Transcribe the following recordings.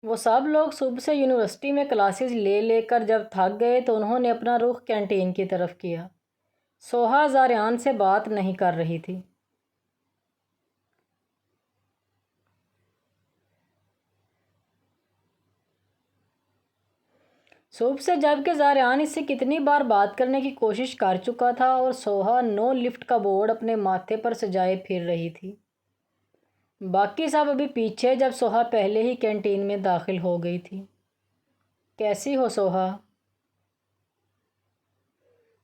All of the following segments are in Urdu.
وہ سب لوگ صبح سے یونیورسٹی میں کلاسز لے لے کر جب تھک گئے تو انہوں نے اپنا رخ کینٹین کی طرف کیا۔ سوہا زاریان سے بات نہیں کر رہی تھی۔ صبح سے جب کہ زاریان اس سے کتنی بار بات کرنے کی کوشش کر چکا تھا اور سوہا نو لفٹ کا بورڈ اپنے ماتھے پر سجائے پھر رہی تھی۔ باقی سب ابھی پیچھے جب سوہا پہلے ہی کینٹین میں داخل ہو گئی تھی۔ کیسی ہو سوہا؟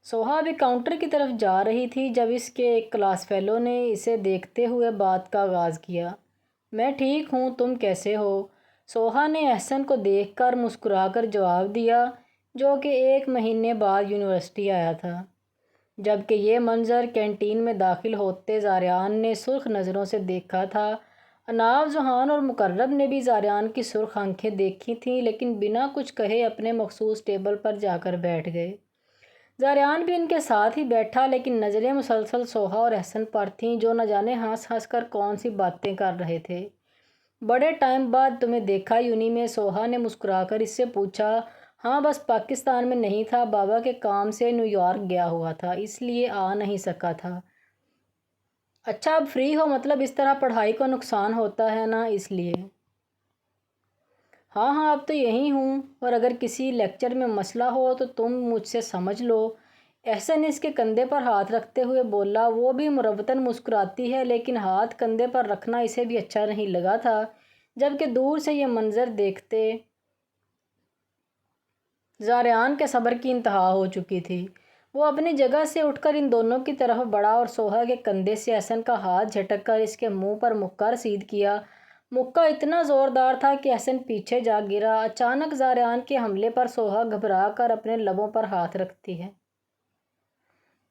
سوہا ابھی کاؤنٹر کی طرف جا رہی تھی جب اس کے ایک کلاس فیلو نے اسے دیکھتے ہوئے بات کا آغاز کیا۔ میں ٹھیک ہوں، تم کیسے ہو؟ سوہا نے احسن کو دیکھ کر مسکرا کر جواب دیا، جو کہ 1 مہینے بعد یونیورسٹی آیا تھا۔ جبکہ یہ منظر کینٹین میں داخل ہوتے زاریان نے سرخ نظروں سے دیکھا تھا۔ اناف، ذوحان اور مقرب نے بھی زاریان کی سرخ آنکھیں دیکھی تھیں، لیکن بنا کچھ کہے اپنے مخصوص ٹیبل پر جا کر بیٹھ گئے۔ زاریان بھی ان کے ساتھ ہی بیٹھا، لیکن نظریں مسلسل سوہا اور احسن پر تھیں، جو نہ جانے ہنس ہنس کر کون سی باتیں کر رہے تھے۔ بڑے ٹائم بعد تمہیں دیکھا یونی میں، سوہا نے مسکرا کر اس سے پوچھا۔ ہاں، بس پاکستان میں نہیں تھا، بابا کے کام سے نیو یارک گیا ہوا تھا، اس لیے آ نہیں سکا تھا۔ اچھا، اب فری ہو؟ مطلب اس طرح پڑھائی کو نقصان ہوتا ہے نا، اس لیے۔ ہاں ہاں، اب تو یہیں ہوں، اور اگر کسی لیکچر میں مسئلہ ہو تو تم مجھ سے سمجھ لو۔ احسن اس کے کندھے پر ہاتھ رکھتے ہوئے بولا۔ وہ بھی مروتاً مسکراتی ہے، لیکن ہاتھ کندھے پر رکھنا اسے بھی اچھا نہیں لگا تھا، جبکہ دور سے یہ منظر دیکھتے زاریان کے صبر کی انتہا ہو چکی تھی۔ وہ اپنی جگہ سے اٹھ کر ان دونوں کی طرف بڑھا اور سوہا کے کندھے سے احسن کا ہاتھ جھٹک کر اس کے منہ پر مکہ رسید کیا۔ مکہ اتنا زوردار تھا کہ احسن پیچھے جا گرا۔ اچانک زاریان کے حملے پر سوہا گھبرا کر اپنے لبوں پر ہاتھ رکھتی ہے۔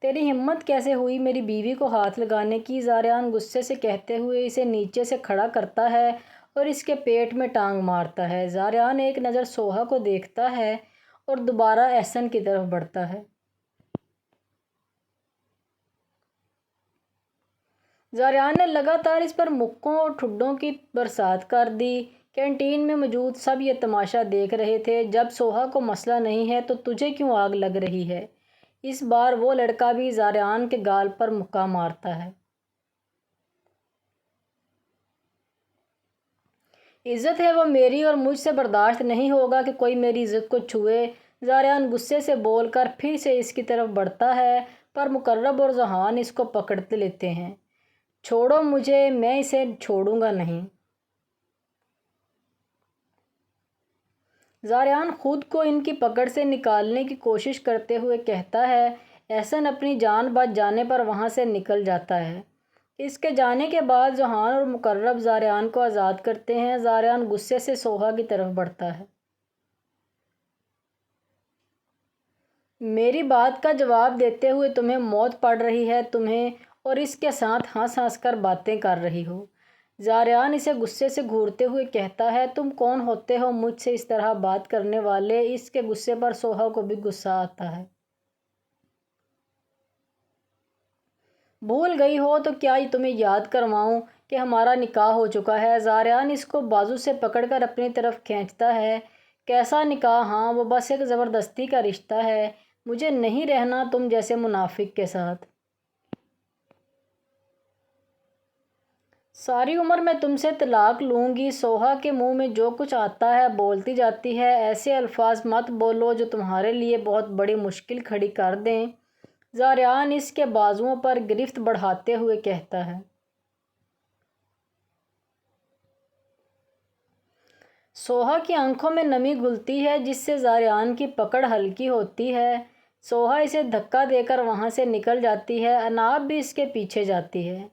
تیری ہمت کیسے ہوئی میری بیوی کو ہاتھ لگانے کی؟ زاریان غصے سے کہتے ہوئے اسے نیچے سے کھڑا کرتا ہے اور اس کے پیٹ میں ٹانگ مارتا ہے۔ زاریان ایک نظر سوہا کو دیکھتا ہے اور دوبارہ احسن کی طرف بڑھتا ہے۔ زاریان نے لگاتار اس پر مکوں اور ٹھڈوں کی برسات کر دی۔ کینٹین میں موجود سب یہ تماشا دیکھ رہے تھے۔ جب سوہا کو مسئلہ نہیں ہے تو تجھے کیوں آگ لگ رہی ہے؟ اس بار وہ لڑکا بھی زاریان کے گال پر مکہ مارتا ہے۔ عزت ہے وہ میری، اور مجھ سے برداشت نہیں ہوگا کہ کوئی میری عزت کو چھوئے۔ زاریان غصے سے بول کر پھر سے اس کی طرف بڑھتا ہے، پر مقرب اور ذوحان اس کو پکڑ لیتے ہیں۔ چھوڑو مجھے، میں اسے چھوڑوں گا نہیں۔ زاریان خود کو ان کی پکڑ سے نکالنے کی کوشش کرتے ہوئے کہتا ہے۔ احسن اپنی جان بچ جانے پر وہاں سے نکل جاتا ہے۔ اس کے جانے کے بعد ذوحان اور مقرب زاریان کو آزاد کرتے ہیں۔ زاریان غصے سے سوہا کی طرف بڑھتا ہے۔ میری بات کا جواب دیتے ہوئے تمہیں موت پڑ رہی ہے، تمہیں، اور اس کے ساتھ ہنس ہنس کر باتیں کر رہی ہو۔ زاریان اسے غصے سے گھورتے ہوئے کہتا ہے۔ تم کون ہوتے ہو مجھ سے اس طرح بات کرنے والے؟ اس کے غصے پر سوہا کو بھی غصہ آتا ہے۔ بھول گئی ہو تو کیا تمہیں یاد کرواؤں کہ ہمارا نکاح ہو چکا ہے؟ زاریان اس کو بازو سے پکڑ کر اپنی طرف کھینچتا ہے۔ کیسا نکاح؟ ہاں، وہ بس ایک زبردستی کا رشتہ ہے، مجھے نہیں رہنا تم جیسے منافق کے ساتھ۔ ساری عمر میں تم سے طلاق لوں گی۔ سوہا کے منہ میں جو کچھ آتا ہے بولتی جاتی ہے۔ ایسے الفاظ مت بولو جو تمہارے لیے بہت بڑی مشکل کھڑی کر دیں۔ زاریان اس کے بازوؤں پر گرفت بڑھاتے ہوئے کہتا ہے۔ سوہا کی آنکھوں میں نمی گھلتی ہے، جس سے زاریان کی پکڑ ہلکی ہوتی ہے۔ سوہا اسے دھکا دے کر وہاں سے نکل جاتی ہے۔ اناف بھی اس کے پیچھے جاتی ہے۔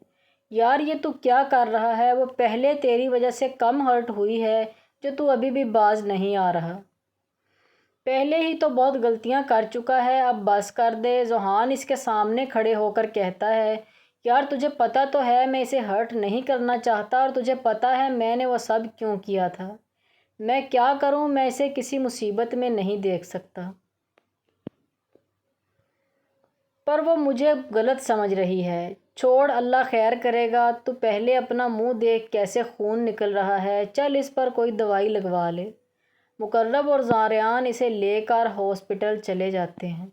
یار یہ تو کیا کر رہا ہے؟ وہ پہلے تیری وجہ سے کم ہرٹ ہوئی ہے جو تو ابھی بھی باز نہیں آ رہا۔ پہلے ہی تو بہت غلطیاں کر چکا ہے، اب بس کر دے۔ ذوحان اس کے سامنے کھڑے ہو کر کہتا ہے۔ یار تجھے پتہ تو ہے میں اسے ہرٹ نہیں کرنا چاہتا، اور تجھے پتہ ہے میں نے وہ سب کیوں کیا تھا۔ میں کیا کروں؟ میں اسے کسی مصیبت میں نہیں دیکھ سکتا۔ پر وہ مجھے غلط سمجھ رہی ہے۔ چھوڑ، اللہ خیر کرے گا۔ تو پہلے اپنا منہ دیکھ کیسے خون نکل رہا ہے، چل اس پر کوئی دوائی لگوا لے۔ مقرب اور زاریان اسے لے کر ہاسپٹل چلے جاتے ہیں۔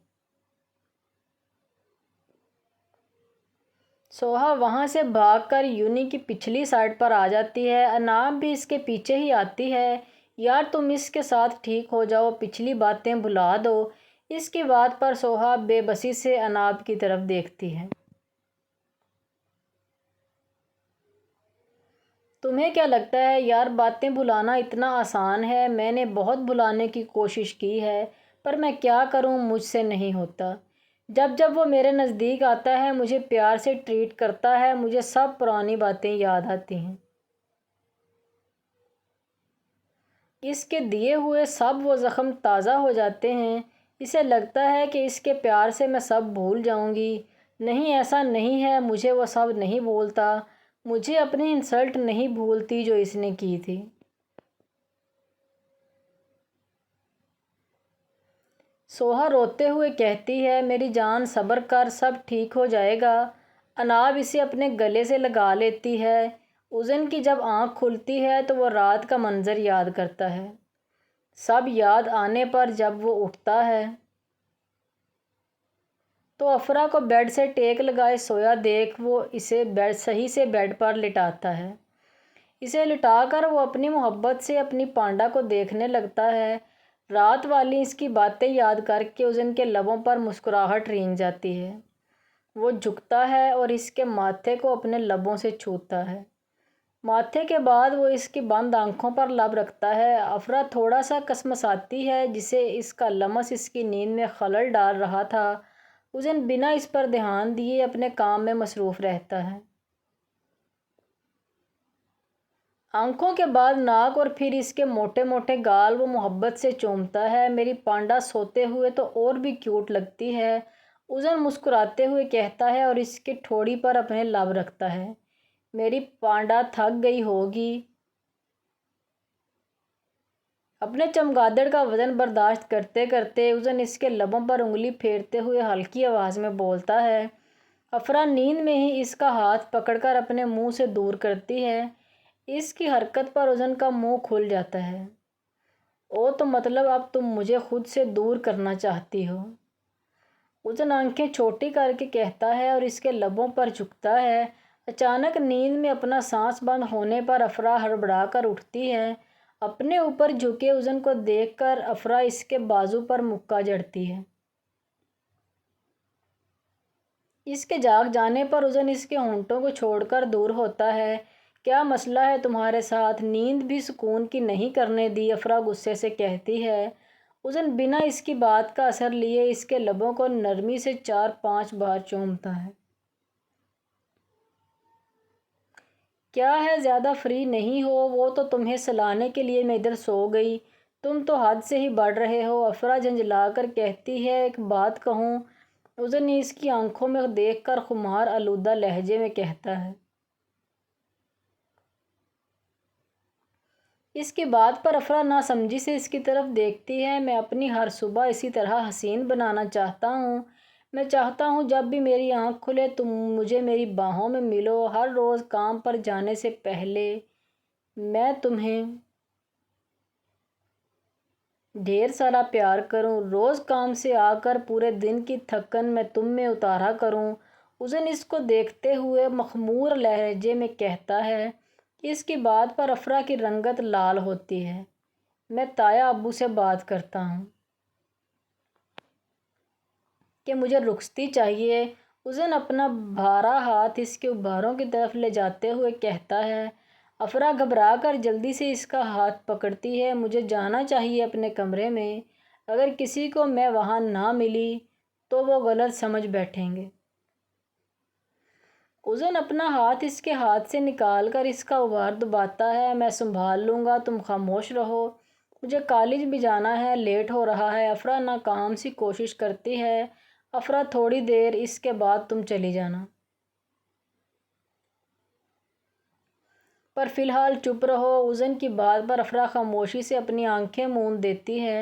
سوہا وہاں سے بھاگ کر یونی کی پچھلی سائڈ پر آ جاتی ہے۔ اناب بھی اس کے پیچھے ہی آتی ہے۔ یار تم اس کے ساتھ ٹھیک ہو جاؤ، پچھلی باتیں بھلا دو۔ اس کی بات پر سوہا بے بسی سے اناب کی طرف دیکھتی ہے۔ تمہیں کیا لگتا ہے یار باتیں بھلانا اتنا آسان ہے؟ میں نے بہت بھلانے کی کوشش کی ہے، پر میں کیا کروں، مجھ سے نہیں ہوتا۔ جب جب وہ میرے نزدیک آتا ہے، مجھے پیار سے ٹریٹ کرتا ہے، مجھے سب پرانی باتیں یاد آتی ہیں۔ اس کے دیے ہوئے سب وہ زخم تازہ ہو جاتے ہیں۔ اسے لگتا ہے کہ اس کے پیار سے میں سب بھول جاؤں گی۔ نہیں، ایسا نہیں ہے، مجھے وہ سب نہیں بولتا۔ مجھے اپنی انسلٹ نہیں بھولتی جو اس نے کی تھی۔ سوہا روتے ہوئے کہتی ہے، میری جان صبر کر، سب ٹھیک ہو جائے گا۔ اناب اسے اپنے گلے سے لگا لیتی ہے۔ اس دن کی جب آنکھ کھلتی ہے تو وہ رات کا منظر یاد کرتا ہے۔ سب یاد آنے پر جب وہ اٹھتا ہے تو افرا کو بیڈ سے ٹیک لگائے سویا دیکھ وہ اسے صحیح سے بیڈ پر لٹاتا ہے۔ اسے لٹا کر وہ اپنی محبت سے اپنی پانڈا کو دیکھنے لگتا ہے۔ رات والی اس کی باتیں یاد کر کے اس کے لبوں پر مسکراہٹ رینگ جاتی ہے۔ وہ جھکتا ہے اور اس کے ماتھے کو اپنے لبوں سے چھوتا ہے۔ ماتھے کے بعد وہ اس کی بند آنکھوں پر لب رکھتا ہے۔ افرا تھوڑا سا کسمساتی ہے، جسے اس کا لمس اس کی نیند میں خلل ڈال رہا تھا۔ اس دن بنا اس پر دھیان دیے اپنے کام میں مصروف رہتا ہے۔ آنکھوں کے بعد ناک اور پھر اس کے موٹے موٹے گال وہ محبت سے چومتا ہے۔ میری پانڈا سوتے ہوئے تو اور بھی کیوٹ لگتی ہے، ازن مسکراتے ہوئے کہتا ہے اور اس کی ٹھوڑی پر اپنے لب رکھتا ہے۔ میری پانڈا تھک گئی ہوگی، اپنے چمگادڑ کا وزن برداشت کرتے کرتے ازن اس کے لبوں پر انگلی پھیرتے ہوئے ہلکی آواز میں بولتا ہے۔ افرا نیند میں ہی اس کا ہاتھ پکڑ کر اپنے منہ سے دور کرتی ہے۔ اس کی حرکت پر ازن کا منہ کھل جاتا ہے۔ او تو مطلب اب تم مجھے خود سے دور کرنا چاہتی ہو؟ ازن آنکھیں چھوٹی کر کے کہتا ہے اور اس کے لبوں پر جھکتا ہے۔ اچانک نیند میں اپنا سانس بند ہونے پر افرا ہڑبڑا کر اٹھتی ہے۔ اپنے اوپر جھکے ازن کو دیکھ کر افرا اس کے بازو پر مکہ جڑتی ہے۔ اس کے جاگ جانے پر ازن اس کے ہونٹوں کو چھوڑ کر دور ہوتا ہے۔ کیا مسئلہ ہے تمہارے ساتھ؟ نیند بھی سکون کی نہیں کرنے دی، افرا غصے سے کہتی ہے۔ ازن بنا اس کی بات کا اثر لیے اس کے لبوں کو نرمی سے 4-5 بار چومتا ہے۔ کیا ہے، زیادہ فری نہیں ہو؟ وہ تو تمہیں سلانے کے لیے میں ادھر سو گئی، تم تو حد سے ہی بڑھ رہے ہو، افرا جھنجھلا کر کہتی ہے۔ ایک بات کہوں؟ ازن نے اس کی آنکھوں میں دیکھ کر خمار آلودہ لہجے میں کہتا ہے۔ اس کی بات پر افرا ناسمجھی سے اس کی طرف دیکھتی ہے۔ میں اپنی ہر صبح اسی طرح حسین بنانا چاہتا ہوں۔ میں چاہتا ہوں جب بھی میری آنکھ کھلے تم مجھے میری باہوں میں ملو، ہر روز کام پر جانے سے پہلے میں تمہیں ڈھیر سارا پیار کروں، روز کام سے آ کر پورے دن کی تھکن میں تم میں اتارا کروں۔ ازن اس کو دیکھتے ہوئے مخمور لہجے میں کہتا ہے۔ اس کی بات پر افرا کی رنگت لال ہوتی ہے۔ میں تایا ابو سے بات کرتا ہوں کہ مجھے رخصتی چاہیے۔ ازن اپنا بھارا ہاتھ اس کے ابھاروں کی طرف لے جاتے ہوئے کہتا ہے۔ افرا گھبرا کر جلدی سے اس کا ہاتھ پکڑتی ہے۔ مجھے جانا چاہیے اپنے کمرے میں، اگر کسی کو میں وہاں نہ ملی تو وہ غلط سمجھ بیٹھیں گے۔ ازن اپنا ہاتھ اس کے ہاتھ سے نکال کر اس کا ابھار دباتا ہے۔ میں سنبھال لوں گا، تم خاموش رہو، مجھے کالج بھی جانا ہے، لیٹ ہو رہا ہے۔ افرا ناکام سی کوشش کرتی ہے۔ افرا تھوڑی دیر، اس کے بعد تم چلی جانا، پر فی الحال چپ رہو۔ ازن کی بات پر افرا خاموشی سے اپنی آنکھیں موند دیتی ہے